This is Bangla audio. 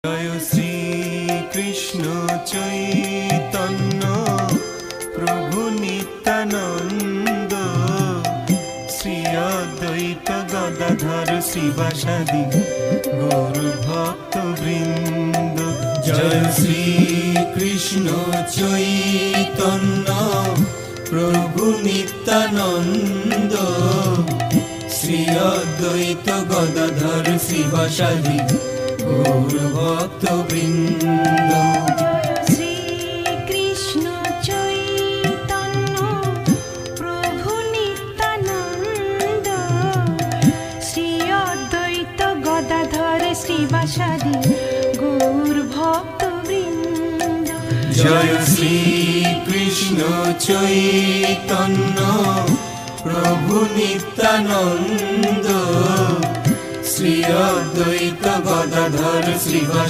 জয় শ্রী কৃষ্ণ চৈতন্য প্রভু নিত্যানন্দ, শ্রী অদ্বৈত গদাধর শিবাসাদি গৌর ভক্ত বৃন্দ। জয় শ্রী কৃষ্ণ চৈতন্য প্রভু নিত্যানন্দ, শ্রী অদ্বৈত গদাধর শিবাসাদি গৌর ভক্ত বৃন্দ। শ্রী কৃষ্ণ চৈতন্য প্রভু নিত্যানন্দ, শ্রী অদ্বৈত গদাধর শ্রীবাসাদি গৌর ভক্ত বৃন্দ। জয় শ্রী কৃষ্ণ চৈতন্য প্রভু নিত্যানন্দ, শ্রী অদ্বৈত গদাধর শ্রীবাসাদি